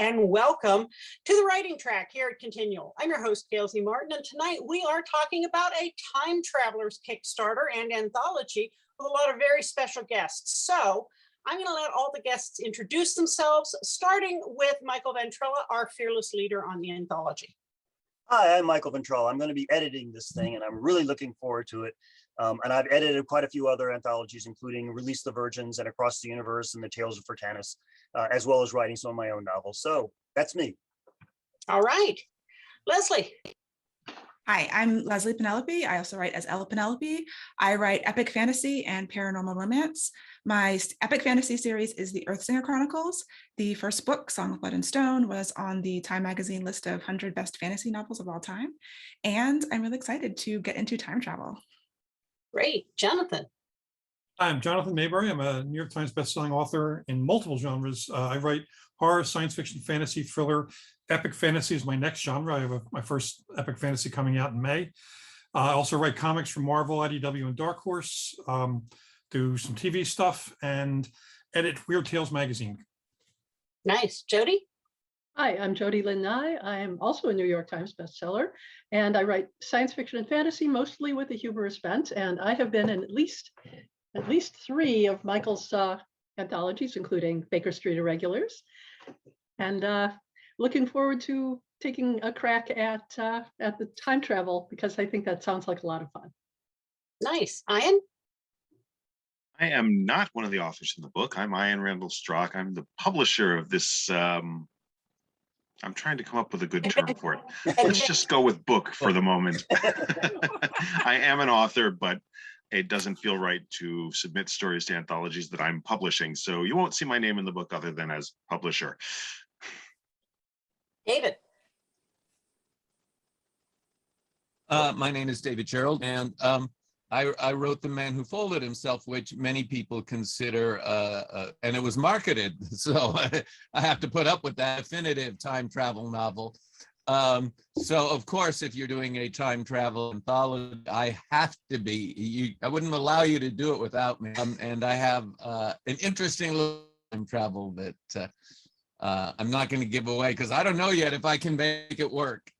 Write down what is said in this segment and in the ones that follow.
and welcome to the writing track here at Continual. I'm your host, Leslye Martin, and tonight we are talking about a Time Travelers Kickstarter and anthology with a lot of very special guests. So I'm going to let all the guests introduce themselves, starting with Michael Ventrella, our fearless leader on the anthology. Hi, I'm Michael Ventrella. I'm going to be editing this thing, and I'm really looking forward to it. And I've edited quite a few other anthologies, including Release the Virgins and Across the Universe and the Tales of Fortanis, as well as writing some of my own novels. So that's me. All right. Leslye. Hi, I'm Leslye Penelope. I also write as Ella Penelope. I write epic fantasy and paranormal romance. My epic fantasy series is the Earthsinger Chronicles. The first book, Song of Blood and Stone, was on the Time magazine list of 100 best fantasy novels of all time. And I'm really excited to get into time travel. Great. Jonathan. I'm Jonathan Mayberry. I'm a New York Times bestselling author in multiple genres. I write horror, science fiction, fantasy, thriller. Epic fantasy is my next genre. I have my first epic fantasy coming out in May. I also write comics for Marvel, IDW, and Dark Horse, do some TV stuff, and edit Weird Tales magazine. Nice. Jody? Hi, I'm Jody Lynn. I am also a New York Times bestseller, and I write science fiction and fantasy, mostly with a humorous bent. And I have been in at least 3 of Michael's anthologies, including Baker Street Irregulars, and looking forward to taking a crack at the time travel, because I think that sounds like a lot of fun. Nice. Ian? I am not one of the authors in the book. I'm Randall Strock. I'm the publisher of this. I'm trying to come up with a good term for it. Let's just go with book for the moment. I am an author, but it doesn't feel right to submit stories to anthologies that I'm publishing. So you won't see my name in the book other than as publisher. David. My name is David Gerrold, and I wrote The Man Who Folded Himself, which many people consider, and it was marketed, so I have to put up with that definitive time travel novel. So of course, if you're doing a time travel anthology, I have to be, I wouldn't allow you to do it without me. And I have an interesting little time travel that I'm not going to give away because I don't know yet if I can make it work.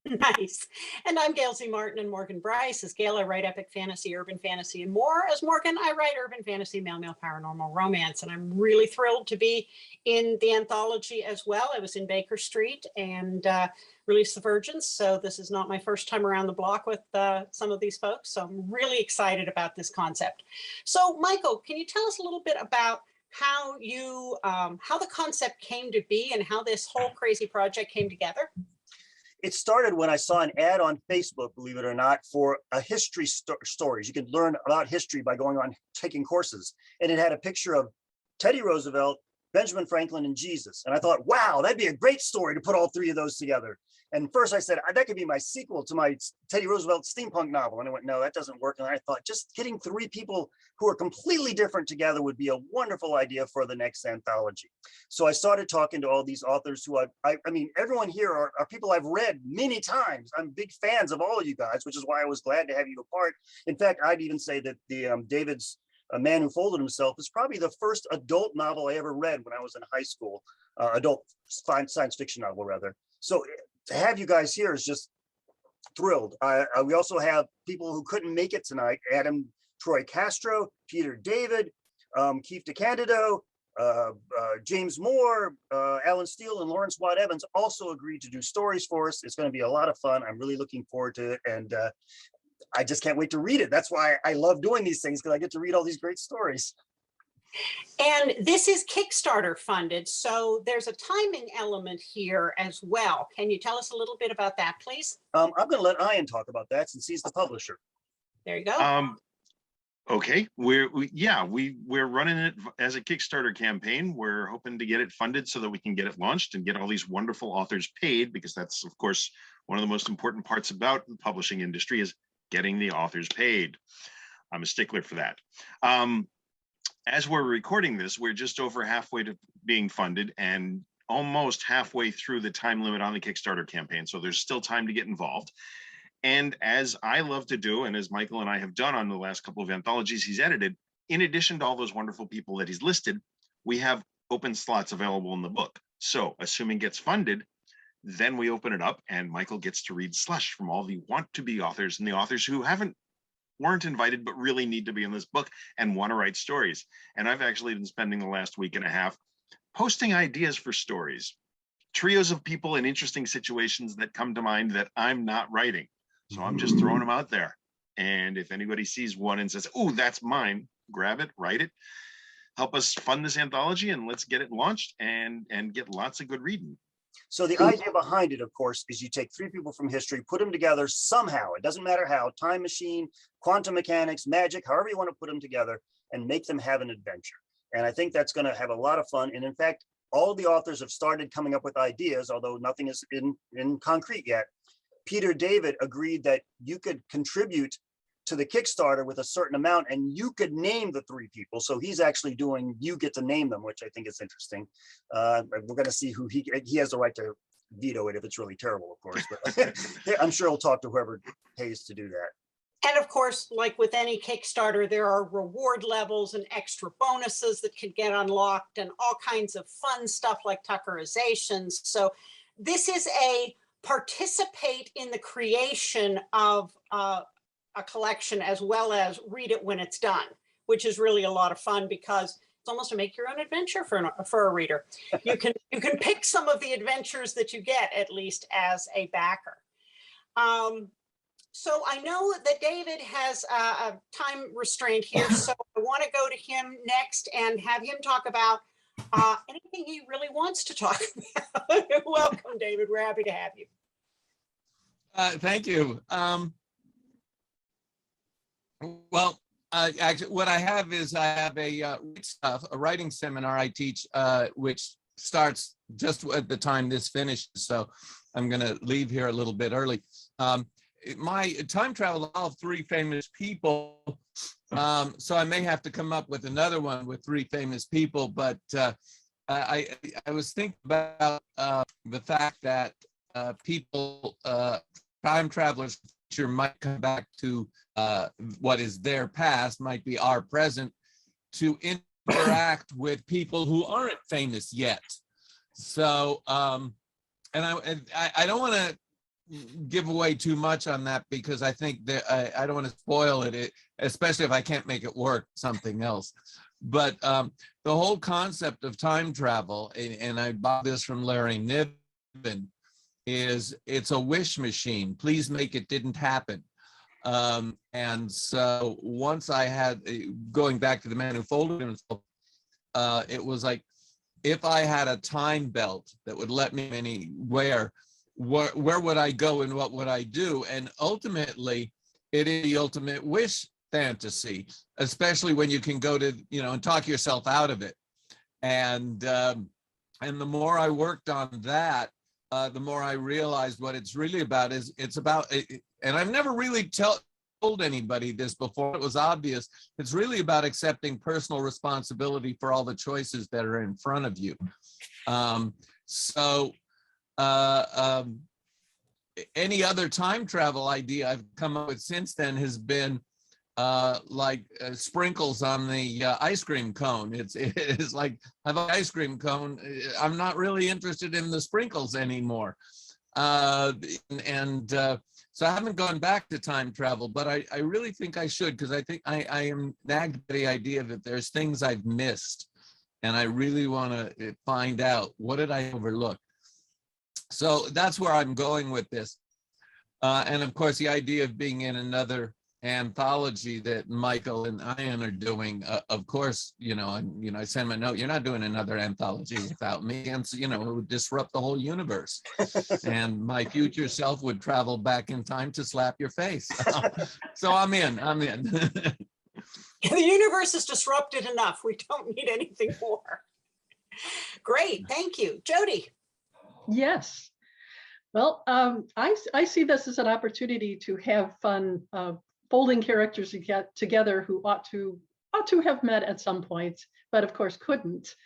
Nice. And I'm Gail Z. Martin and Morgan Bryce. As Gail, I write epic fantasy, urban fantasy, and more. As Morgan, I write urban fantasy, male paranormal romance. And I'm really thrilled to be in the anthology as well. I was in Baker Street and Release the Virgins. So this is not my first time around the block with some of these folks. So I'm really excited about this concept. So Michael, can you tell us a little bit about how the concept came to be and how this whole crazy project came together? It started when I saw an ad on Facebook, believe it or not, for a history stories. You can learn about history by going on taking courses. And it had a picture of Teddy Roosevelt, Benjamin Franklin, and Jesus. And I thought, wow, that'd be a great story to put all 3 of those together. And first I said, that could be my sequel to my Teddy Roosevelt steampunk novel. And I went, no, that doesn't work. And I thought just getting 3 people who are completely different together would be a wonderful idea for the next anthology. So I started talking to all these authors who I mean, everyone here are people I've read many times. I'm big fans of all of you guys, which is why I was glad to have you a part. In fact, I'd even say that the David's A Man Who Folded Himself is probably the first adult novel I ever read when I was in high school, adult science fiction novel rather. So to have you guys here is just thrilled. We also have people who couldn't make it tonight: Adam Troy Castro, Peter David, Keith DeCandido, James Moore, Alan Steele, and Lawrence Watt Evans also agreed to do stories for us. It's going to be a lot of fun. I'm really looking forward to it, and I just can't wait to read it. That's why I love doing these things, because I get to read all these great stories. And this is Kickstarter funded, so there's a timing element here as well. Can you tell us a little bit about that, please? I'm going to let Ian talk about that since he's the publisher. There you go. Okay, we're running it as a Kickstarter campaign. We're hoping to get it funded so that we can get it launched and get all these wonderful authors paid, because that's, of course, one of the most important parts about the publishing industry is getting the authors paid. I'm a stickler for that. As we're recording this, we're just over halfway to being funded and almost halfway through the time limit on the Kickstarter campaign. So there's still time to get involved. And as I love to do, and as Michael and I have done on the last couple of anthologies he's edited, in addition to all those wonderful people that he's listed, we have open slots available in the book. So assuming gets funded, then we open it up and Michael gets to read slush from all the want to be authors and the authors who weren't invited but really need to be in this book and want to write stories. And I've actually been spending the last week and a half posting ideas for stories, trios of people in interesting situations that come to mind that I'm not writing. So I'm just throwing them out there. And if anybody sees one and says, oh, that's mine, grab it, write it, help us fund this anthology, and let's get it launched and get lots of good reading. So the idea behind it, of course, is you take 3 people from history, put them together somehow. It doesn't matter how, time machine, quantum mechanics, magic, however you want to put them together and make them have an adventure. And I think that's going to have a lot of fun. And in fact, all the authors have started coming up with ideas, although nothing is in concrete yet. Peter David agreed that you could contribute to the Kickstarter with a certain amount and you could name the 3 people. So he's actually doing, you get to name them, which I think is interesting. We're going to see who he has the right to veto it if it's really terrible, of course, but I'm sure he'll talk to whoever pays to do that. And of course, like with any Kickstarter, there are reward levels and extra bonuses that can get unlocked and all kinds of fun stuff like Tuckerizations. So this is a participate in the creation of a collection as well as read it when it's done, which is really a lot of fun because it's almost a make your own adventure for a reader. You can pick some of the adventures that you get, at least as a backer. So I know that David has a time restraint here, so I want to go to him next and have him talk about anything he really wants to talk about. Welcome, David. We're happy to have you. Thank you. Well, actually, what I have is I have a writing seminar I teach, which starts just at the time this finishes. So I'm going to leave here a little bit early. My time travel involved 3 famous people. So I may have to come up with another one with 3 famous people. But I was thinking about the fact that people, time travelers, might come back to what is their past, might be our present, to interact with people who aren't famous yet. So, and I don't want to give away too much on that because I think that I don't want to spoil it, especially if I can't make it work something else. But the whole concept of time travel, and I bought this from Larry Niven, is it's a wish machine. Please make it didn't happen. And so once I had, going back to the man who folded himself, it was like, if I had a time belt that would let me anywhere, where would I go and what would I do? And ultimately, it is the ultimate wish fantasy, especially when you can go to, and talk yourself out of it. And the more I worked on that, the more I realized what it's really about is it's about, and I've never really told anybody this before, it was obvious, it's really about accepting personal responsibility for all the choices that are in front of you. Any other time travel idea I've come up with since then has been like sprinkles on the ice cream cone. It's like, I have an ice cream cone. I'm not really interested in the sprinkles anymore. So I haven't gone back to time travel, but I really think I should, because I think I am nagged by the idea that there's things I've missed and I really want to find out, what did I overlook? So that's where I'm going with this. And of course, the idea of being in another anthology that Michael and Ian are doing, of course, I send him a note, you're not doing another anthology without me, and so, it would disrupt the whole universe. And my future self would travel back in time to slap your face. So I'm in. The universe is disrupted enough. We don't need anything more. Great, thank you. Jody. Yes. Well, I see this as an opportunity to have fun folding characters together who ought to have met at some point, but of course couldn't.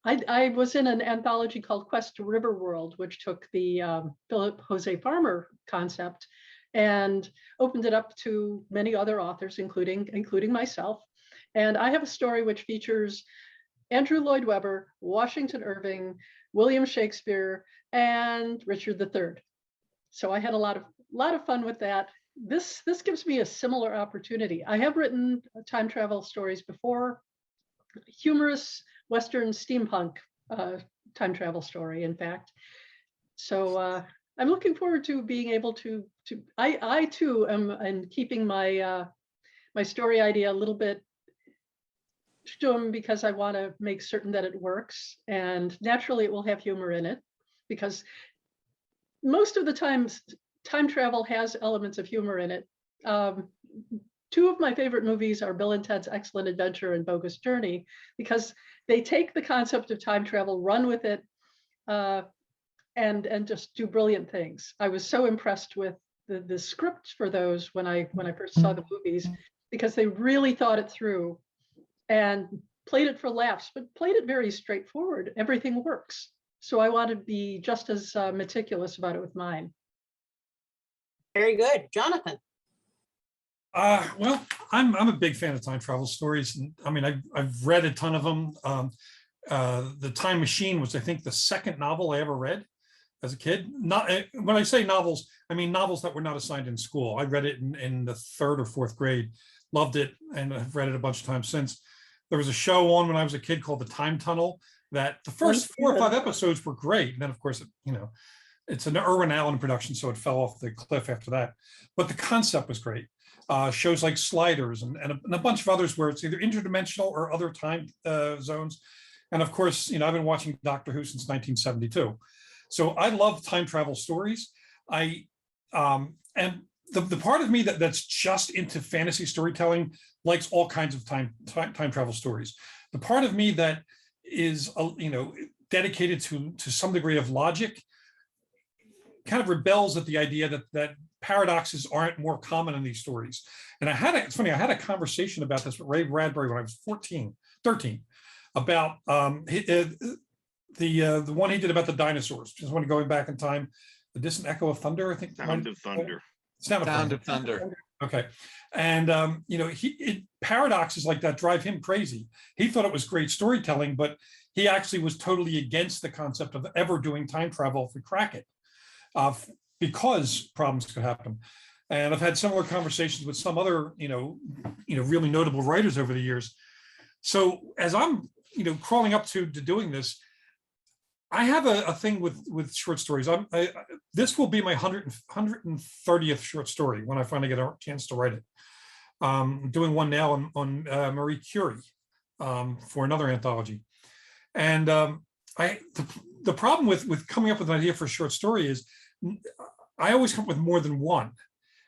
I was in an anthology called Quest to Riverworld, which took the Philip Jose Farmer concept and opened it up to many other authors, including myself. And I have a story which features Andrew Lloyd Webber, Washington Irving, William Shakespeare, and Richard III. So I had a lot of fun with that. This gives me a similar opportunity. I have written time travel stories before, humorous Western steampunk time travel story, in fact. So I'm looking forward to being able to I too am keeping my my story idea a little bit stum, because I want to make certain that it works, and naturally it will have humor in it, because most of the times time travel has elements of humor in it. Two of my favorite movies are Bill and Ted's Excellent Adventure and Bogus Journey, because they take the concept of time travel, run with it, and just do brilliant things. I was so impressed with the scripts for those when I first saw the movies, because they really thought it through and played it for laughs, but played it very straightforward. Everything works. So I want to be just as meticulous about it with mine. Very good. Jonathan. Well, I'm a big fan of time travel stories. And, I mean, I've read a ton of them. The Time Machine was, I think, the second novel I ever read as a kid. Not when I say novels, I mean novels that were not assigned in school. I read it in the 3rd or 4th grade, loved it, and I've read it a bunch of times since. There was a show on when I was a kid called The Time Tunnel that the first 4 or 5 episodes were great. And then, of course, it's an Irwin Allen production, so it fell off the cliff after that. But the concept was great. Shows like Sliders and a bunch of others where it's either interdimensional or other time zones. And of course, I've been watching Doctor Who since 1972. So I love time travel stories. And the part of me that's just into fantasy storytelling likes all kinds of time travel stories. The part of me that is, dedicated to some degree of logic kind of rebels at the idea that paradoxes aren't more common in these stories. And it's funny, I had a conversation about this with Ray Bradbury when I was 13, about the one he did about the dinosaurs, just when going back in time, The Distant Echo of Thunder, I think. Sound of Thunder. Sound of Thunder. Okay. And, paradoxes like that drive him crazy. He thought it was great storytelling, but he actually was totally against the concept of ever doing time travel if we crack it, because problems could happen. And I've had similar conversations with some other, really notable writers over the years. So as I'm, crawling up to doing this, I have a thing with short stories. This will be my 130th short story when I finally get a chance to write it. I'm doing one now on Marie Curie for another anthology. And the problem with coming up with an idea for a short story is I always come up with more than one.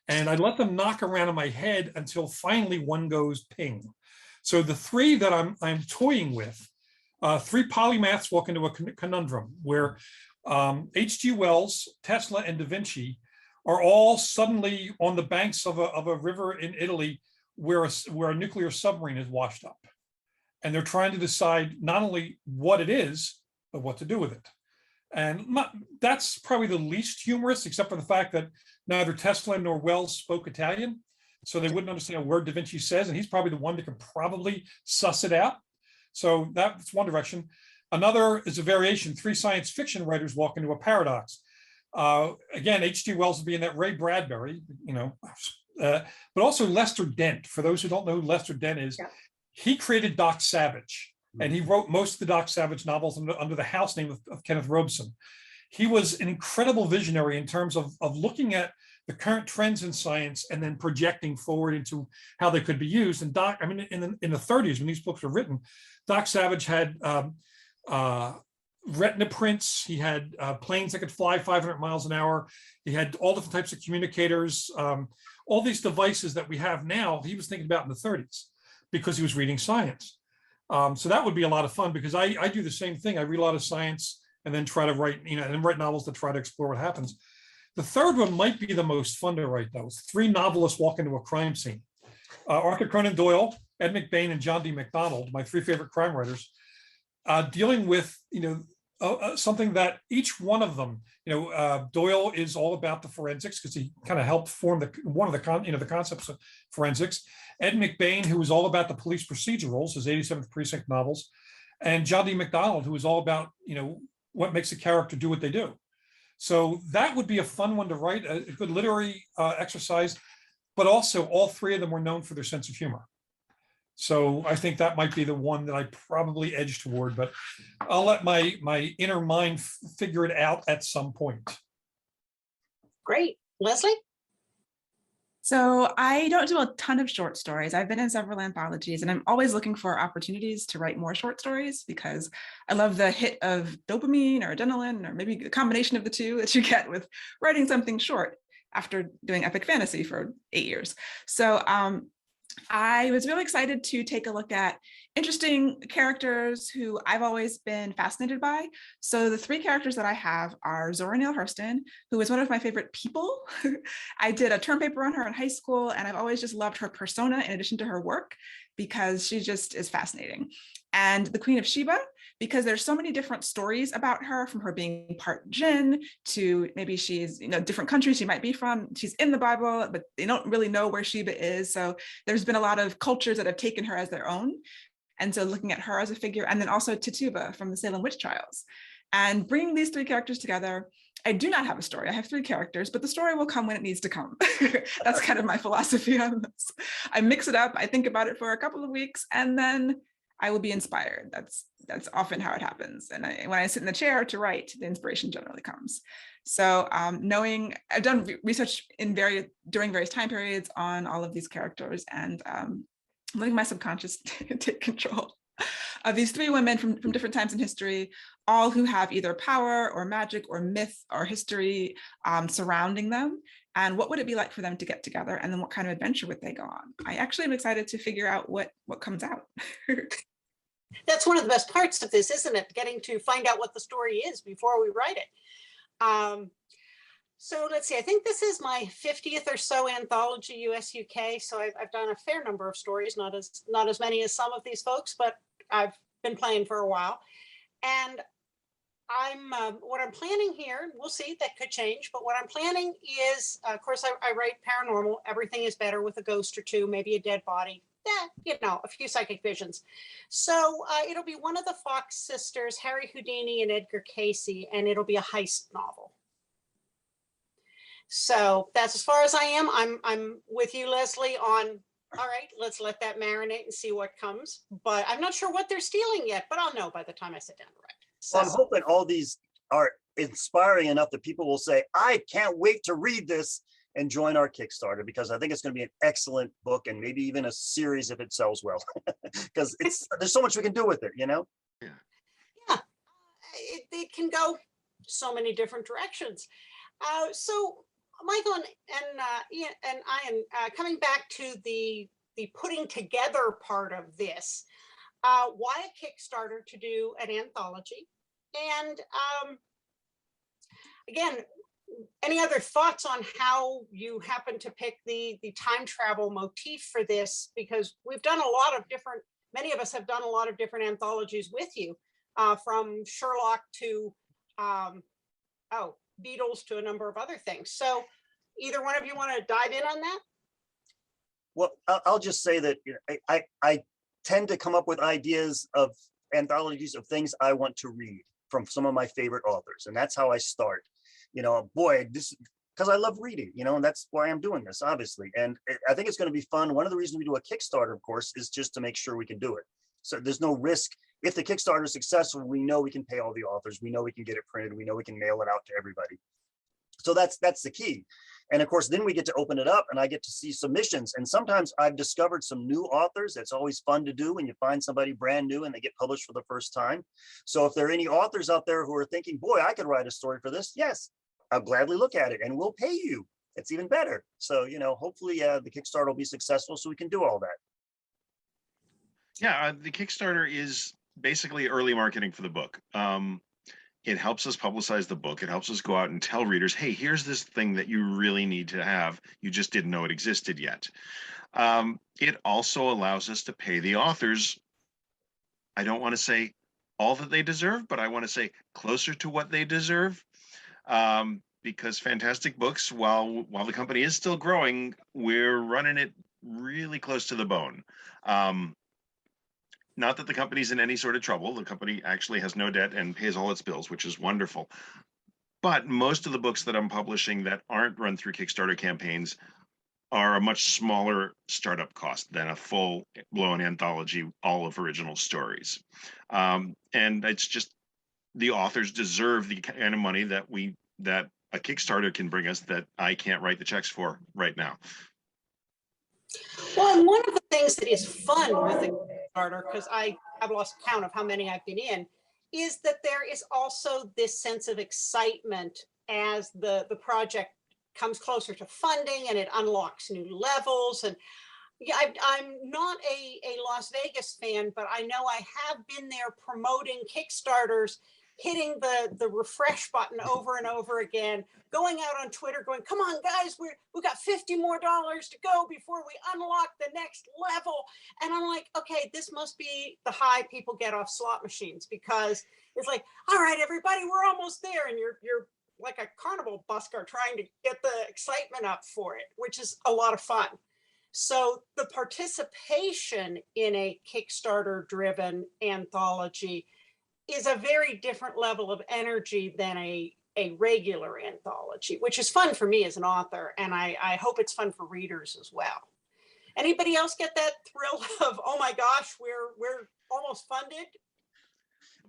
And I let them knock around in my head until finally one goes ping. So the 3 that I'm toying with, 3 polymaths walk into a conundrum where H.G. Wells, Tesla, and Da Vinci are all suddenly on the banks of a river in Italy where a nuclear submarine is washed up. And they're trying to decide not only what it is, but what to do with it. And that's probably the least humorous, except for the fact that neither Tesla nor Wells spoke Italian, so they wouldn't understand a word Da Vinci says, and he's probably the one that can probably suss it out. So that's one direction. Another is a variation. 3 science fiction writers walk into a paradox. Again, H.G. Wells would be in that, Ray Bradbury, but also Lester Dent. For those who don't know who Lester Dent is, he created Doc Savage, and he wrote most of the Doc Savage novels under the house name of Kenneth Robeson. He was an incredible visionary in terms of looking at the current trends in science and then projecting forward into how they could be used. And in the 30s, when these books were written, Doc Savage had retina prints. He had planes that could fly 500 miles an hour. He had all different types of communicators, all these devices that we have now. He was thinking about in the 30s because he was reading science. So that would be a lot of fun, because I do the same thing. I read a lot of science and then try to write, and write novels that try to explore what happens. The third one might be the most fun to write, though. 3 novelists walk into a crime scene. Arthur Conan Doyle, Ed McBain, and John D. MacDonald, my 3 favorite crime writers, dealing with, something that each one of them, Doyle is all about the forensics because he kind of helped form the concepts of forensics. Ed McBain, who was all about the police procedurals, his 87th Precinct novels, and John D. MacDonald, who was all about, what makes a character do what they do. So that would be a fun one to write, a good literary exercise, but also all three of them were known for their sense of humor. So I think that might be the one that I probably edge toward, but I'll let my inner mind figure it out at some point. Great. Leslye? So I don't do a ton of short stories. I've been in several anthologies, and I'm always looking for opportunities to write more short stories because I love the hit of dopamine or adrenaline, or maybe a combination of the two that you get with writing something short after doing epic fantasy for 8 years. So I was really excited to take a look at interesting characters who I've always been fascinated by. So the three characters that I have are Zora Neale Hurston, who is one of my favorite people. I did a term paper on her in high school, and I've always just loved her persona in addition to her work because she just is fascinating. And the Queen of Sheba, because there's so many different stories about her, from her being part Jinn to maybe she's, different countries she might be from. She's in the Bible, but they don't really know where Sheba is. So there's been a lot of cultures that have taken her as their own. And so looking at her as a figure, and then also Tituba from the Salem Witch Trials. And bringing these three characters together, I do not have a story. I have three characters, but the story will come when it needs to come. That's kind of my philosophy on this. I mix it up, I think about it for a couple of weeks, and then I will be inspired. That's often how it happens. And when I sit in the chair to write, the inspiration generally comes. So knowing, I've done research during various time periods on all of these characters, and letting my subconscious take control of these three women from different times in history, all who have either power or magic or myth or history surrounding them. And what would it be like for them to get together? And then what kind of adventure would they go on? I actually am excited to figure out what comes out. That's one of the best parts of this, isn't it? Getting to find out what the story is before we write it. So let's see, I think this is my 50th or so anthology US UK. So I've done a fair number of stories, not as many as some of these folks, but I've been playing for a while. And what I'm planning here, we'll see, that could change, but what I'm planning is, of course, I write paranormal. Everything is better with a ghost or two, maybe a dead body, a few psychic visions. So it'll be one of the Fox sisters, Harry Houdini and Edgar Casey, and it'll be a heist novel. So that's as far as I am. I'm with you, Leslye, on, all right, let's let that marinate and see what comes. But I'm not sure what they're stealing yet, but I'll know by the time I sit down to write. So Well, I'm hoping all these are inspiring enough that people will say, I can't wait to read this and join our Kickstarter, because I think it's going to be an excellent book, and maybe even a series if it sells well, because there's so much we can do with it, Yeah, it can go so many different directions. So Michael and I am coming back to the putting together part of this. Why a Kickstarter to do an anthology? And again, any other thoughts on how you happen to pick the time travel motif for this? Because we've done many of us have done a lot of different anthologies with you, from Sherlock to Beatles to a number of other things. So either one of you want to dive in on that? Well, I'll just say that I tend to come up with ideas of anthologies of things I want to read from some of my favorite authors, and that's how I start. Because I love reading, and that's why I'm doing this, obviously. And I think it's going to be fun. One of the reasons we do a Kickstarter, of course, is just to make sure we can do it. So there's no risk. If the Kickstarter is successful, we know we can pay all the authors. We know we can get it printed. We know we can mail it out to everybody. So that's the key. And of course, then we get to open it up and I get to see submissions. And sometimes I've discovered some new authors. That's always fun to do when you find somebody brand new and they get published for the first time. So if there are any authors out there who are thinking, boy, I could write a story for this, yes, I'll gladly look at it and we'll pay you. It's even better. So, hopefully the Kickstarter will be successful so we can do all that. Yeah, the Kickstarter is basically early marketing for the book. It helps us publicize the book. It helps us go out and tell readers, hey, here's this thing that you really need to have. You just didn't know it existed yet. It also allows us to pay the authors. I don't want to say all that they deserve, but I want to say closer to what they deserve. Because Fantastic Books, while the company is still growing, we're running it really close to the bone. Not that the company's in any sort of trouble. The company actually has no debt and pays all its bills, which is wonderful. But most of the books that I'm publishing that aren't run through Kickstarter campaigns are a much smaller startup cost than a full-blown anthology, all of original stories. And it's just, the authors deserve the kind of money that a Kickstarter can bring us that I can't write the checks for right now. Well, and one of the things that is fun with a Kickstarter, because I've lost count of how many I've been in, is that there is also this sense of excitement as the project comes closer to funding and it unlocks new levels. And yeah, I'm not a Las Vegas fan, but I know I have been there promoting Kickstarters, hitting the refresh button over and over again, going out on Twitter going, come on guys, we've got $50 more to go before we unlock the next level. And I'm like, okay, this must be the high people get off slot machines, because it's like, all right, everybody, we're almost there. And you're like a carnival busker trying to get the excitement up for it, which is a lot of fun. So the participation in a Kickstarter driven anthology is a very different level of energy than a regular anthology, which is fun for me as an author. And I hope it's fun for readers as well. Anybody else get that thrill of, oh my gosh, we're almost funded?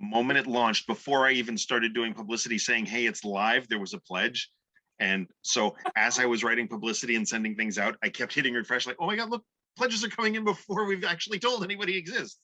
Moment it launched, before I even started doing publicity saying, hey, it's live, there was a pledge. And so as I was writing publicity and sending things out, I kept hitting refresh like, oh my God, look, pledges are coming in before we've actually told anybody exists.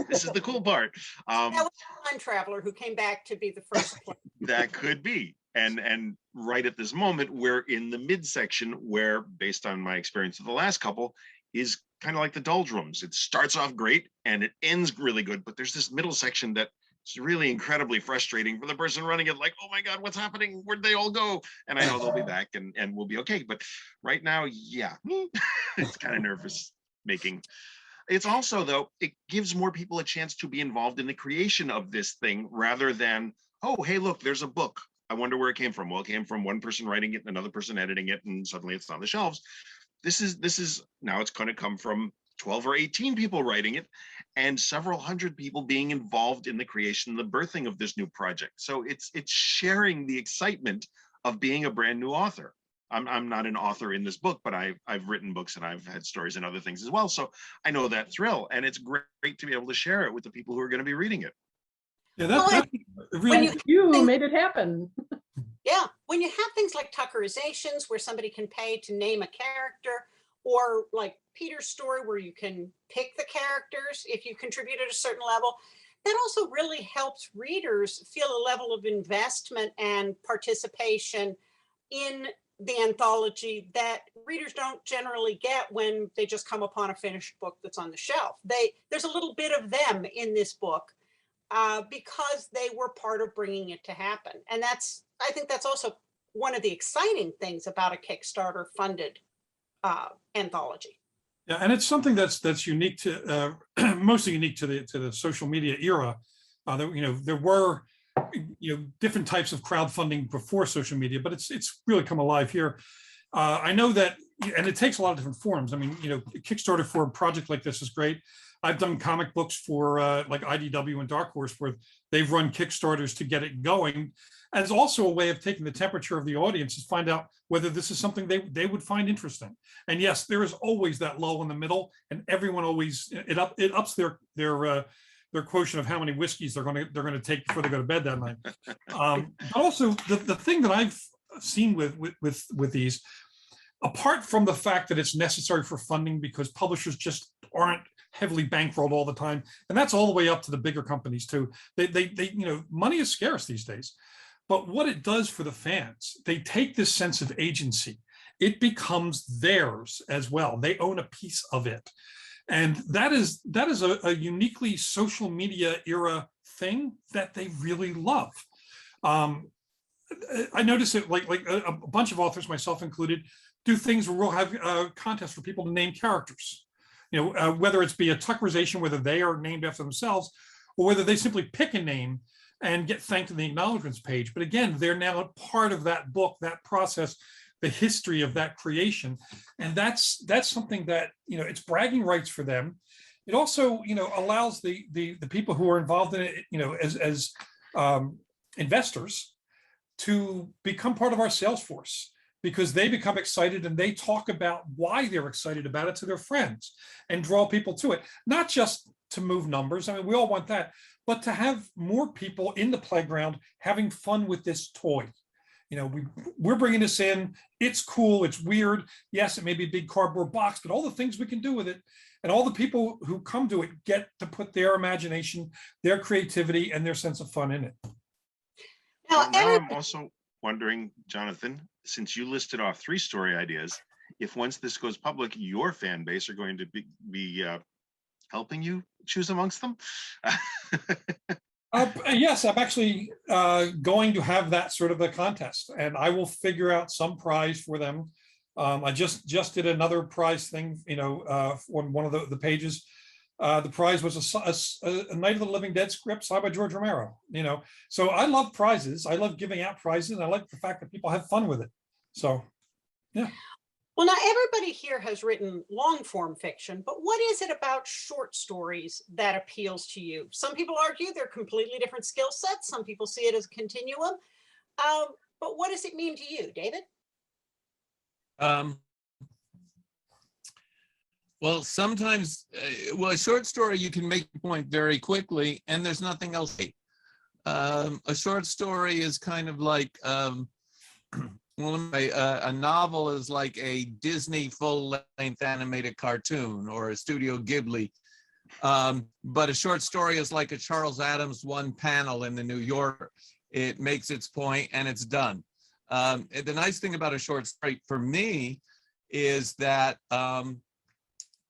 This is the cool part. That was a time traveler who came back to be the first pledge. That could be. And right at this moment, we're in the midsection where, based on my experience of the last couple, is kind of like the doldrums. It starts off great and it ends really good, but there's this middle section that it's really incredibly frustrating for the person running it, like, oh my God, what's happening? Where'd they all go? And I know they'll be back and we'll be okay. But right now, yeah, it's kind of nervous making. It's also, though, it gives more people a chance to be involved in the creation of this thing rather than, oh, hey, look, there's a book. I wonder where it came from. Well, it came from one person writing it and another person editing it, and suddenly it's on the shelves. This is now it's going to come from 12 or 18 people writing it and several hundred people being involved in the creation, the birthing of this new project. So it's sharing the excitement of being a brand new author. I'm not an author in this book, but I've written books and I've had stories and other things as well. So I know that thrill, and it's great to be able to share it with the people who are going to be reading it. Yeah, that's really, You made it happen. Yeah, when you have things like Tuckerizations where somebody can pay to name a character, or like Peter's story where you can pick the characters if you contribute at a certain level, that also really helps readers feel a level of investment and participation in the anthology that readers don't generally get when they just come upon a finished book that's on the shelf. There's a little bit of them in this book because they were part of bringing it to happen. And I think that's also one of the exciting things about a Kickstarter funded anthology. yeah, and it's something that's unique to mostly unique to the social media era. There were different types of crowdfunding before social media, but it's really come alive here. I know that, and it takes a lot of different forms. I mean, Kickstarter for a project like this is great. I've done comic books for like IDW and Dark Horse, where they've run Kickstarters to get it going. And it's also a way of taking the temperature of the audience to find out whether this is something they would find interesting. And yes, there is always that lull in the middle, and everyone always it ups their quotient of how many whiskeys they're going to take before they go to bed that night. But also the thing that I've seen with these, apart from the fact that it's necessary for funding because publishers just aren't heavily bankrolled all the time, and that's all the way up to the bigger companies too. They money is scarce these days. But what it does for the fans, they take this sense of agency. It becomes theirs as well. They own a piece of it. And that is a uniquely social media era thing that they really love. I notice it like a bunch of authors, myself included, do things where we'll have contests for people to name characters. Whether it's be a Tuckerization, whether they are named after themselves, or whether they simply pick a name and get thanked in the acknowledgements page. But again, they're now part of that book, that process, the history of that creation. And that's something that, it's bragging rights for them. it also, allows the people who are involved in it, as investors to become part of our sales force, because they become excited and they talk about why they're excited about it to their friends and draw people to it, not just to move numbers. I mean, we all want that, but to have more people in the playground having fun with this toy. We're bringing this in. It's cool. It's weird. Yes, it may be a big cardboard box, but all the things we can do with it, and all the people who come to it get to put their imagination, their creativity, and their sense of fun in it. Now, Now I'm also wondering, Jonathan, since you listed off 3 story ideas, if once this goes public, your fan base are going to be helping you choose amongst them? Yes, I'm actually going to have that sort of a contest, and I will figure out some prize for them. I just did another prize thing, on one of the pages. The prize was a Night of the Living Dead script signed by George Romero. So I love prizes. I love giving out prizes, and I like the fact that people have fun with it. So, yeah. Well, now everybody here has written long form fiction, but what is it about short stories that appeals to you? Some people argue they're completely different skill sets. Some people see it as a continuum. But what does it mean to you, David? Well, sometimes, a short story, you can make a point very quickly and there's nothing else. A short story is kind of like, a novel is like a Disney full-length animated cartoon or a Studio Ghibli. But a short story is like a Charles Addams one panel in the New Yorker. It makes its point and it's done. The nice thing about a short story for me is that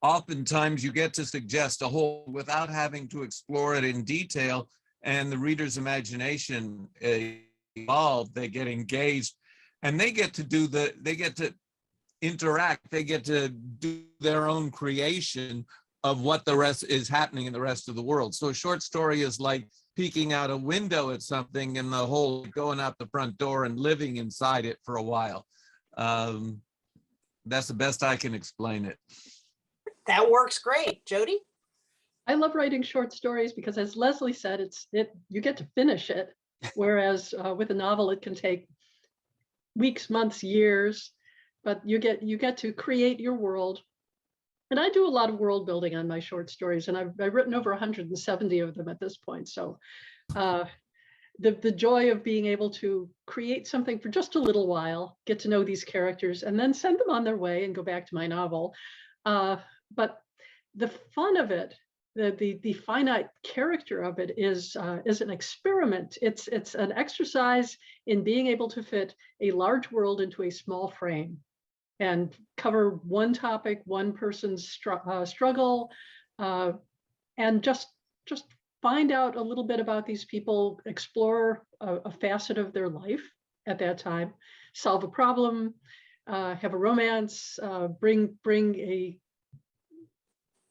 oftentimes you get to suggest a whole without having to explore it in detail, and the reader's imagination evolve, they get engaged, and they get to interact, they get to do their own creation of what the rest is happening in the rest of the world. So a short story is like peeking out a window at something and the whole going out the front door and living inside it for a while. That's the best I can explain it. That works great. Jody? I love writing short stories because, as Leslye said, you get to finish it, whereas with a novel it can take weeks, months, years, but you get to create your world. And I do a lot of world building on my short stories, and I've written over 170 of them at this point. So the joy of being able to create something for just a little while, get to know these characters, and then send them on their way and go back to my novel. But the fun of it, the finite character of it is an experiment. It's an exercise in being able to fit a large world into a small frame and cover one topic, one person's struggle, and just find out a little bit about these people, explore a facet of their life at that time, solve a problem, have a romance, bring a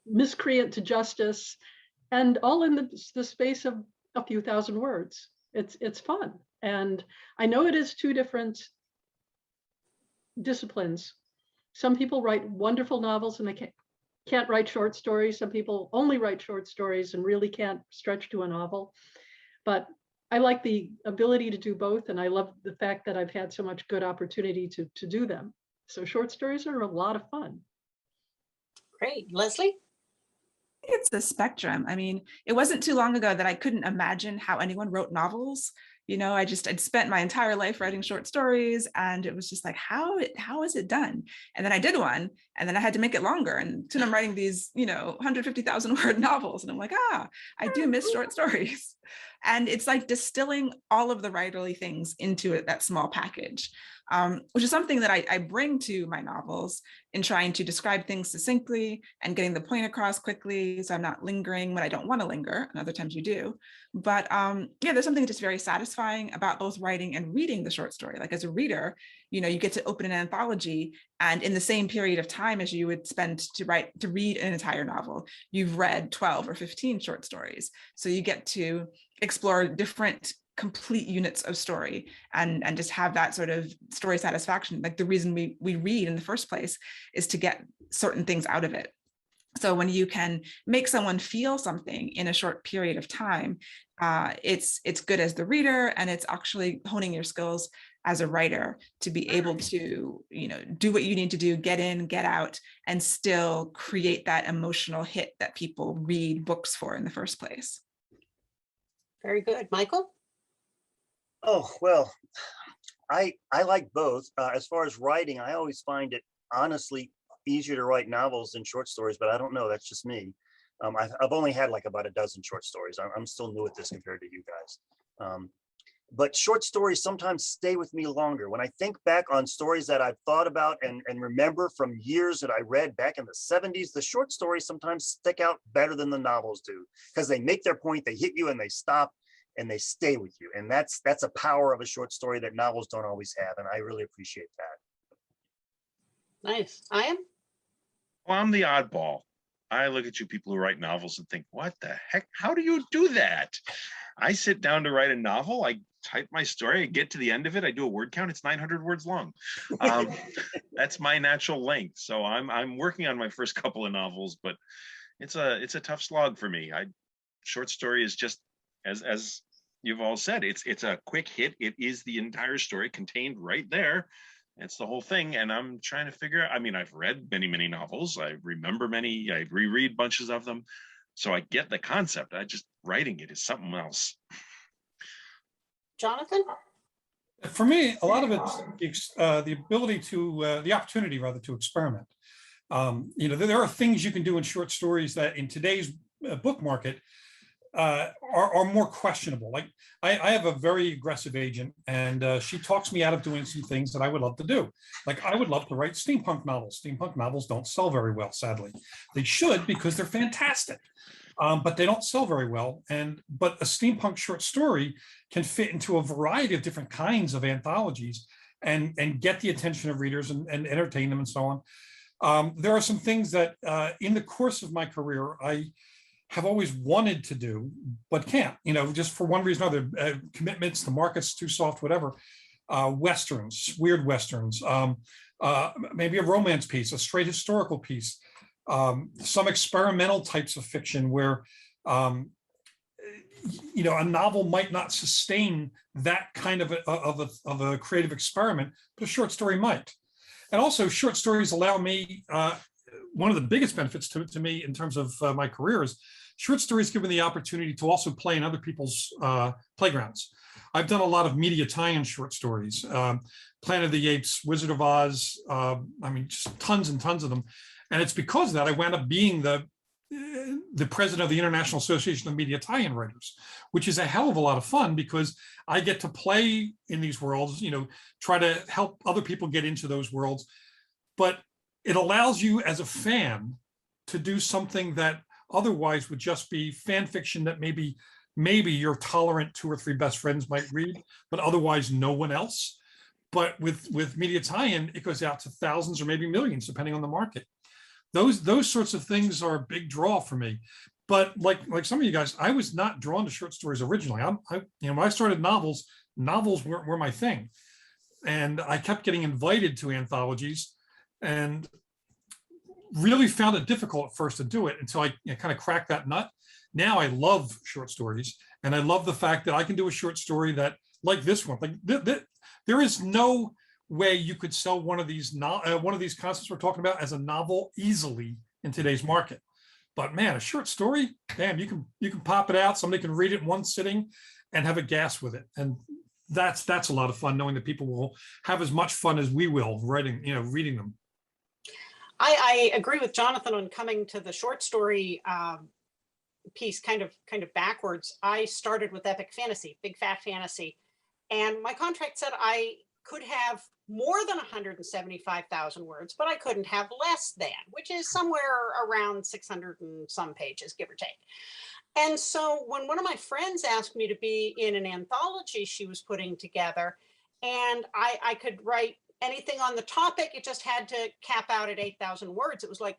miscreant to justice, and all in the space of a few thousand words. It's fun. And I know it is 2 different disciplines. Some people write wonderful novels and they can't write short stories. Some people only write short stories and really can't stretch to a novel. But I like the ability to do both, and I love the fact that I've had so much good opportunity to do them. So short stories are a lot of fun. Great. Leslye? It's the spectrum. I mean, it wasn't too long ago that I couldn't imagine how anyone wrote novels. I'd spent my entire life writing short stories, and it was just like, how is it done? And then I did one, and then I had to make it longer. And soon I'm writing these, 150,000 word novels. And I'm like, I do miss short stories. And it's like distilling all of the writerly things into that small package, which is something that I bring to my novels in trying to describe things succinctly and getting the point across quickly. So I'm not lingering when I don't want to linger, and other times you do. But there's something just very satisfying about both writing and reading the short story. Like as a reader, you get to open an anthology, and in the same period of time as you would spend to read an entire novel, you've read 12 or 15 short stories. So you get to explore different complete units of story and just have that sort of story satisfaction. Like the reason we read in the first place is to get certain things out of it. So when you can make someone feel something in a short period of time, it's good as the reader, and it's actually honing your skills as a writer to be able to, do what you need to do, get in, get out, and still create that emotional hit that people read books for in the first place. Very good. Michael? Oh, well, I like both. As far as writing, I always find it honestly easier to write novels than short stories, but I don't know. That's just me. I've only had like about a dozen short stories. I'm still new at this compared to you guys. But short stories sometimes stay with me longer. When I think back on stories that I've thought about and remember from years that I read back in the 70s, the short stories sometimes stick out better than the novels do, because they make their point, they hit you and they stop and they stay with you. And that's a power of a short story that novels don't always have. And I really appreciate that. Nice. I am? Well, I'm the oddball. I look at you people who write novels and think, what the heck? How do you do that? I sit down to write a novel. I type my story. I get to the end of it. I do a word count. It's 900 words long. That's my natural length. So I'm working on my first couple of novels, but it's a tough slog for me. Short story is just as you've all said. It's a quick hit. It is the entire story contained right there. It's the whole thing. And I'm trying to figure out, I mean, I've read many novels. I remember many, I reread bunches of them. So I get the concept. Writing it is something else. Jonathan? For me, a lot of it's the ability to, the opportunity rather, to experiment. There are things you can do in short stories that in today's book market are more questionable. Like I have a very aggressive agent, and she talks me out of doing some things that I would love to do. Like I would love to write steampunk novels. Steampunk novels don't sell very well, sadly. They should, because they're fantastic, but they don't sell very well. But a steampunk short story can fit into a variety of different kinds of anthologies and get the attention of readers and entertain them and so on. There are some things that in the course of my career, I have always wanted to do, but can't, just for one reason or other, commitments, the market's too soft, whatever. Westerns, weird Westerns, maybe a romance piece, a straight historical piece, some experimental types of fiction where, a novel might not sustain that kind of a creative experiment, but a short story might. And also short stories allow me, one of the biggest benefits to me in terms of my career is short stories give me the opportunity to also play in other people's playgrounds. I've done a lot of media tie-in short stories, Planet of the Apes, Wizard of Oz, just tons and tons of them. And it's because of that I wound up being the president of the International Association of Media Tie-in Writers, which is a hell of a lot of fun because I get to play in these worlds, try to help other people get into those worlds. But it allows you as a fan to do something that otherwise would just be fan fiction that maybe your tolerant 2 or 3 best friends might read, but otherwise no one else. But with media tie-in, it goes out to thousands or maybe millions, depending on the market. Those sorts of things are a big draw for me. But like some of you guys, I was not drawn to short stories originally. When I started novels were my thing. And I kept getting invited to anthologies and really found it difficult at first to do it until I kind of cracked that nut. Now I love short stories, and I love the fact that I can do a short story that, like this one, there is no way you could sell one of these concepts we're talking about as a novel easily in today's market. But man, a short story, damn, you can pop it out. Somebody can read it in one sitting and have a gas with it, and that's a lot of fun, knowing that people will have as much fun as we will reading them. I agree with Jonathan on coming to the short story piece kind of backwards. I started with epic fantasy, big fat fantasy, and my contract said I could have more than 175,000 words, but I couldn't have less than, which is somewhere around 600 and some pages, give or take. And so when one of my friends asked me to be in an anthology she was putting together, and I could write anything on the topic, it just had to cap out at 8,000 words. It was like,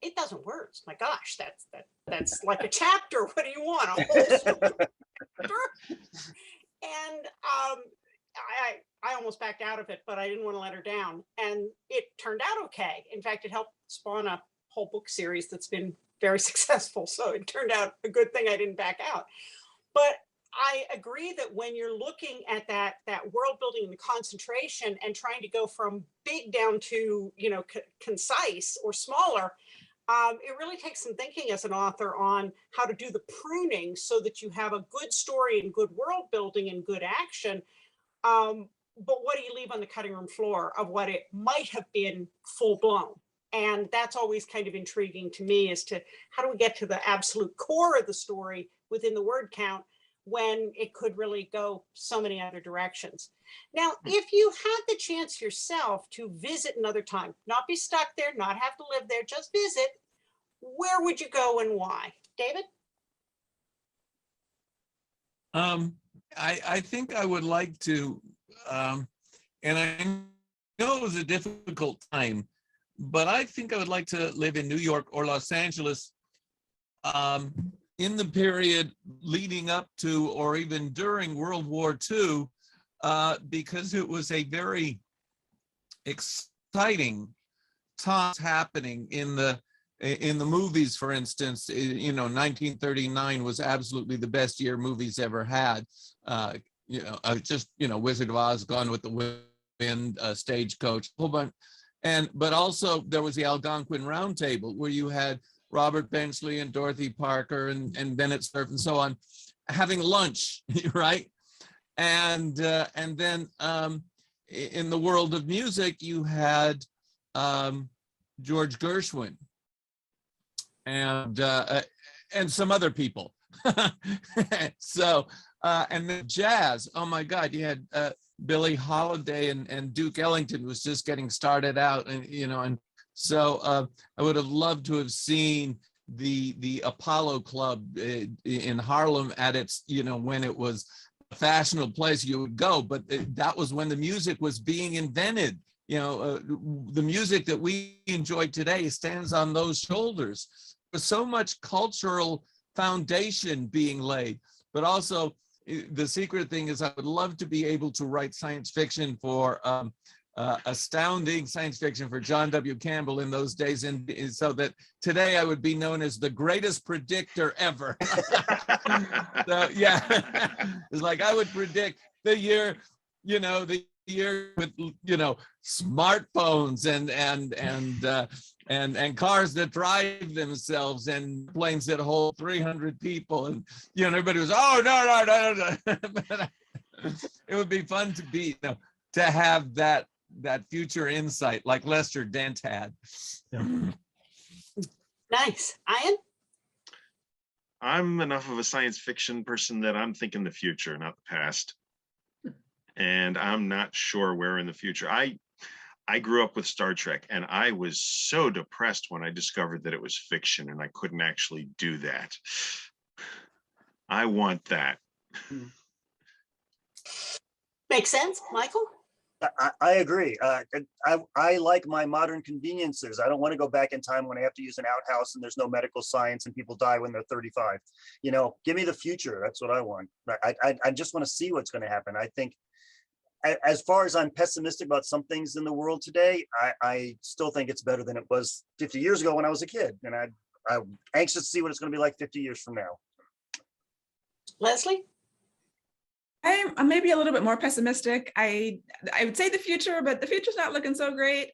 8,000 words. My gosh, that's like a chapter. What do you want? A whole chapter? And I almost backed out of it, but I didn't want to let her down. And it turned out okay. In fact, it helped spawn a whole book series that's been very successful. So it turned out a good thing I didn't back out. But I agree that when you're looking at that world building and the concentration and trying to go from big down to, you know, concise or smaller, it really takes some thinking as an author on how to do the pruning so that you have a good story and good world building and good action. But what do you leave on the cutting room floor of what it might have been full blown? And that's always kind of intriguing to me as to how do we get to the absolute core of the story within the word count when it could really go so many other directions. Now, if you had the chance yourself to visit another time, not be stuck there, not have to live there, just visit, where would you go and why? David? I think I would like to, and I know it was a difficult time, but I think I would like to live in New York or Los Angeles in the period leading up to or even during World War II, because it was a very exciting time happening in the movies. For instance, you know, 1939 was absolutely the best year movies ever had. You know, just, you know, Wizard of Oz, Gone with the Wind, Stagecoach, a whole bunch. But also there was the Algonquin Round Table, where you had Robert Benchley and Dorothy Parker and Bennett Cerf and so on having lunch, right? And then in the world of music, you had George Gershwin and some other people. So and the jazz, oh my God, you had Billie Holiday and Duke Ellington was just getting started out, and you know, and so I would have loved to have seen the Apollo Club in Harlem at its, you know, when it was a fashionable place you would go, but that was when the music was being invented. You know, the music that we enjoy today stands on those shoulders. There's so much cultural foundation being laid, but also the secret thing is I would love to be able to write science fiction for astounding science fiction for John W. Campbell in those days, and so that today I would be known as the greatest predictor ever. So yeah, it's like I would predict the year, you know, the year with, you know, smartphones and cars that drive themselves and planes that hold 300 people, and you know, everybody was, oh no. But it would be fun to be, you know, to have that future insight like Lester Dent had. Yeah. Nice. Ian? I'm enough of a science fiction person that I'm thinking the future, not the past. And I'm not sure where in the future. I grew up with Star Trek, and I was so depressed when I discovered that it was fiction and I couldn't actually do that. I want that. Makes sense. Michael? I agree. I like my modern conveniences. I don't want to go back in time when I have to use an outhouse and there's no medical science and people die when they're 35. You know, give me the future. That's what I want. I just want to see what's going to happen. I think, as far as I'm pessimistic about some things in the world today, I still think it's better than it was 50 years ago when I was a kid. And I'm anxious to see what it's going to be like 50 years from now. Leslye? I'm maybe a little bit more pessimistic. I would say the future, but the future's not looking so great.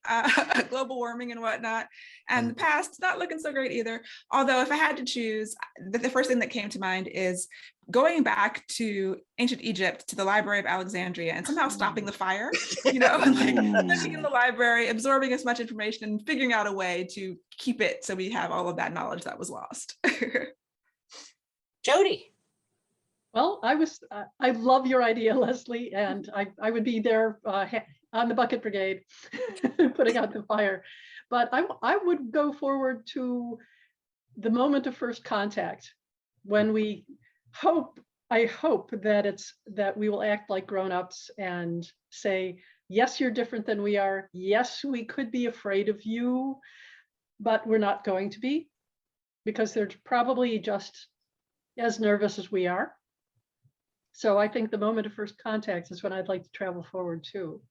Global warming and whatnot, and the past's not looking so great either. Although if I had to choose, the first thing that came to mind is going back to ancient Egypt, to the Library of Alexandria, and somehow stopping the fire, you know, and like living in the library, absorbing as much information and figuring out a way to keep it so we have all of that knowledge that was lost. Jody? Well, I love your idea, Leslye, and I would be there on the bucket brigade, putting out the fire. But I would go forward to the moment of first contact, when I hope that we will act like grown-ups and say, yes, you're different than we are. Yes, we could be afraid of you, but we're not going to be, because they're probably just as nervous as we are. So I think the moment of first contact is when I'd like to travel forward to.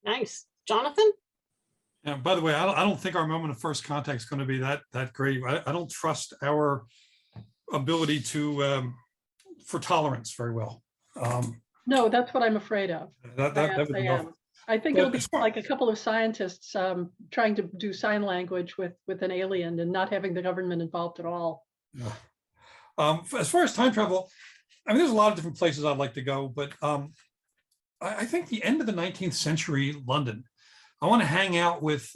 Nice. Jonathan? Yeah, by the way, I don't think our moment of first contact is going to be that great. I don't trust our ability to for tolerance very well. No, that's what I'm afraid of. That would I be am. awful. I think Well, it'll be like a couple of scientists trying to do sign language with an alien and not having the government involved at all. Yeah. As far as time travel, I mean, there's a lot of different places I'd like to go, but I think the end of the 19th century London. I want to hang out with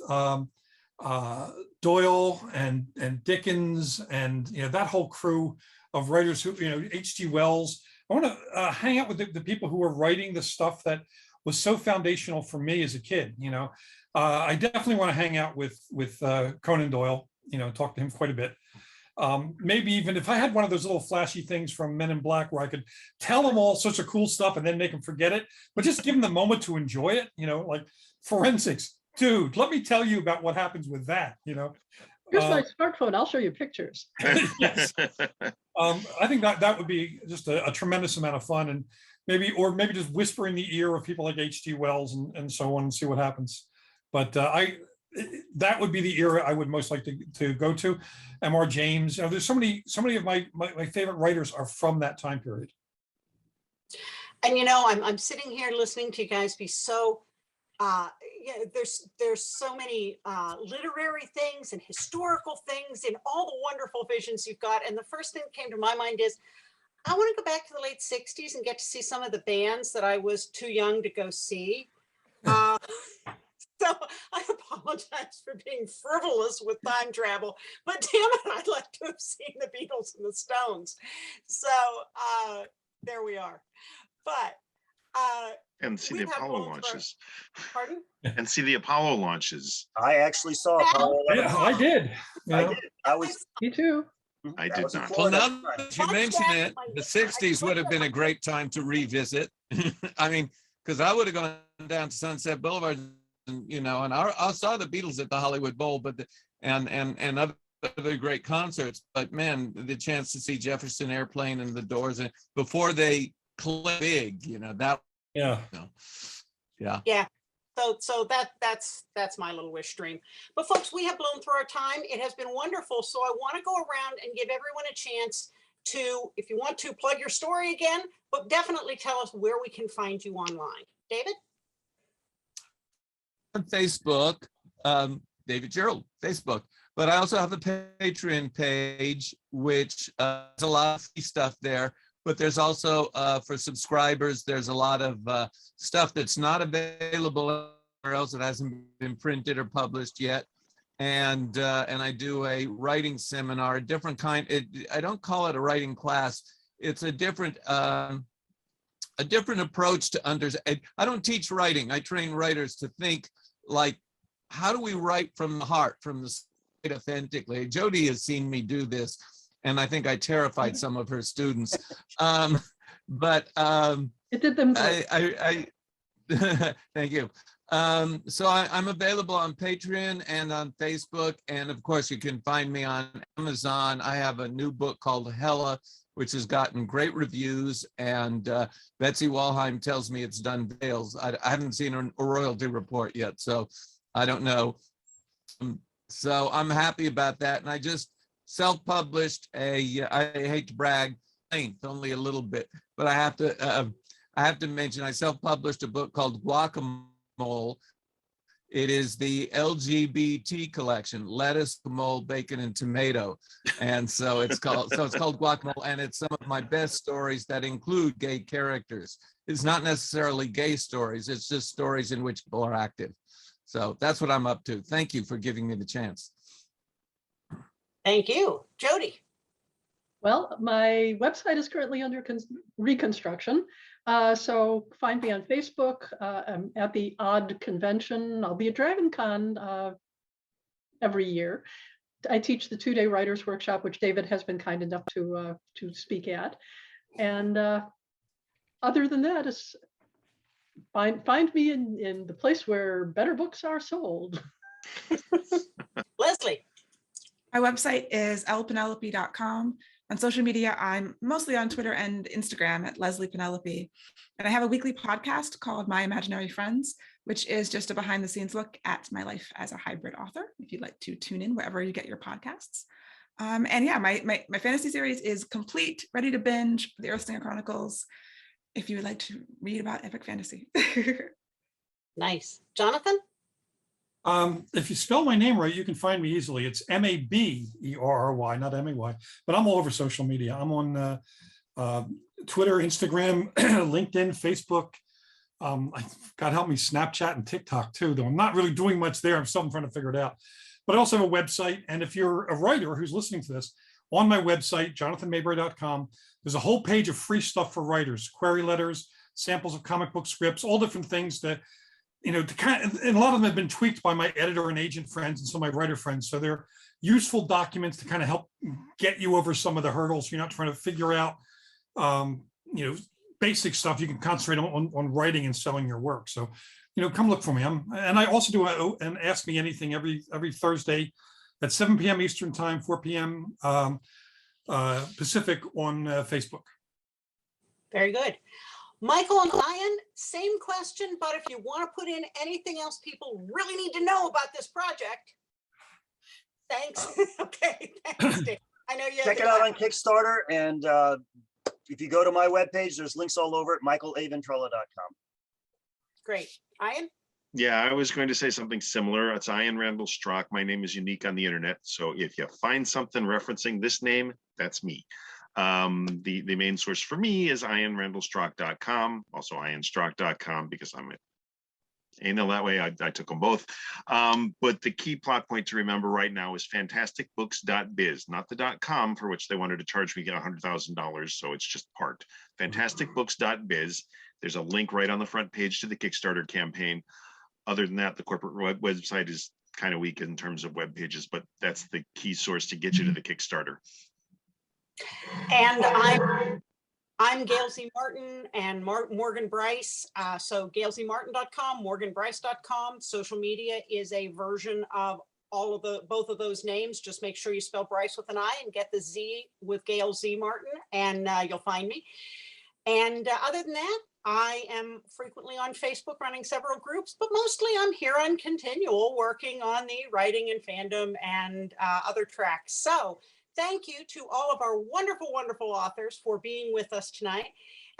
Doyle and Dickens and that whole crew of writers who H.G. Wells. I want to hang out with the people who were writing the stuff that was so foundational for me as a kid. I definitely want to hang out with Conan Doyle. Talk to him quite a bit. Maybe even if I had one of those little flashy things from Men in Black where I could tell them all sorts of cool stuff and then make them forget it, but just give them the moment to enjoy it, like forensics. Dude, let me tell you about what happens with that, Here's my smartphone. I'll show you pictures. Yes. I think that would be just a tremendous amount of fun, and maybe just whisper in the ear of people like H.G. Wells and so on and see what happens. But that would be the era I would most like to go to. M.R. James. There's so many of my favorite writers are from that time period. And I'm sitting here listening to you guys be so there's so many literary things and historical things and all the wonderful visions you've got. And the first thing that came to my mind is I want to go back to the late 60s and get to see some of the bands that I was too young to go see. So I apologize for being frivolous with time travel, but damn it, I'd like to have seen the Beatles and the Stones. So there we are. But and see the Apollo launches. Pardon? And see the Apollo launches. I actually saw Apollo 11. Yeah, I did. I did. I was. Me too. I I did was in not. Well, Florida now at the time. that you mention it, the 60s would have been a great time to revisit. I mean, because I would have gone down to Sunset Boulevard and I saw the Beatles at the Hollywood Bowl, but and other great concerts. But man, the chance to see Jefferson Airplane and the Doors and before they click big, that. Yeah. Yeah. Yeah. So that's my little wish dream. But folks, we have blown through our time. It has been wonderful. So I want to go around and give everyone a chance to, if you want to, plug your story again, but definitely tell us where we can find you online. David? On Facebook, David Gerrold, Facebook. But I also have a Patreon page, which has a lot of free stuff there. But there's also, for subscribers, there's a lot of stuff that's not available anywhere else. It hasn't been printed or published yet. And I do a writing seminar, a different kind. I don't call it a writing class. It's a different approach to understand. I don't teach writing. I train writers to think like, how do we write from the heart, from the side authentically? Jody has seen me do this, and I think I terrified some of her students. But It did them good. I thank you. So I'm available on Patreon and on Facebook, and of course you can find me on Amazon. I have a new book called Hella, which has gotten great reviews, and Betsy Walheim tells me it's done sales. I haven't seen a royalty report yet, so I don't know. So I'm happy about that, and I just self-published I hate to brag, only a little bit, but I have to mention I self-published a book called Guacamole. It is the LGBT collection: lettuce, guacamole, bacon, and tomato. And so it's called Guacamole, and it's some of my best stories that include gay characters. It's not necessarily gay stories, it's just stories in which people are active. So that's what I'm up to. Thank you for giving me the chance. Thank you. Jody? Well, my website is currently under reconstruction. So find me on Facebook. I'm at the Odd Convention. I'll be at Dragon Con every year. I teach the 2-day writers workshop, which David has been kind enough to speak at. And other than that, is find me in the place where better books are sold. Leslye? My website is lpenelope.com. On social media, I'm mostly on Twitter and Instagram at Leslye Penelope. And I have a weekly podcast called My Imaginary Friends, which is just a behind the scenes look at my life as a hybrid author, if you'd like to tune in wherever you get your podcasts. And yeah, my fantasy series is complete, ready to binge, the Earthslinger Chronicles, if you would like to read about epic fantasy. Nice. Jonathan? If you spell my name right, you can find me easily. It's Maberry, not M-A-Y, but I'm all over social media. I'm on Twitter, Instagram, LinkedIn, Facebook. God help me, Snapchat and TikTok too, though I'm not really doing much there. I'm still trying to figure it out. But I also have a website. And if you're a writer who's listening to this, on my website, jonathanmayberry.com, there's a whole page of free stuff for writers, query letters, samples of comic book scripts, all different things that, to kind of, and a lot of them have been tweaked by my editor and agent friends and some of my writer friends. So they're useful documents to kind of help get you over some of the hurdles. You're not trying to figure out, basic stuff. You can concentrate on writing and selling your work. So, come look for me. And I also do an Ask Me Anything every Thursday at 7 p.m. Eastern time, 4 p.m. Pacific on Facebook. Very good. Michael and Ian, same question, but if you want to put in anything else people really need to know about this project, thanks. Okay, thanks, Dave. I know you Check it out on Kickstarter, and if you go to my webpage, there's links all over it, michaelaventrella.com. Great. Ian? Yeah, I was going to say something similar. It's Ian Randall Strock. My name is unique on the internet. So if you find something referencing this name, that's me. The main source for me is ianrandallstrock.com, also ianstrock.com, because I'm anal that way. I took them both. But the key plot point to remember right now is fantasticbooks.biz, not the .com, for which they wanted to charge me $100,000. So it's just part. Fantasticbooks.biz. There's a link right on the front page to the Kickstarter campaign. Other than that, the corporate website is kind of weak in terms of web pages, but that's the key source to get you to the Kickstarter. And I'm Gail Z. Martin and Morgan Bryce. So gailzmartin.com, morganbryce.com. Social media is a version of both of those names. Just make sure you spell Bryce with an I and get the Z with Gail Z. Martin, and you'll find me. And other than that, I am frequently on Facebook running several groups, but mostly I'm here on Continual working on the writing and fandom and other tracks. So thank you to all of our wonderful, wonderful authors for being with us tonight.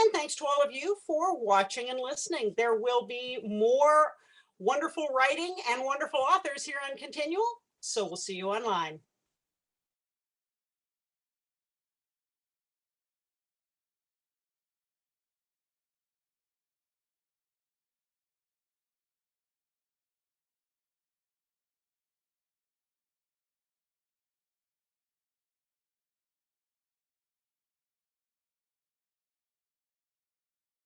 And thanks to all of you for watching and listening. There will be more wonderful writing and wonderful authors here on Continual. So we'll see you online.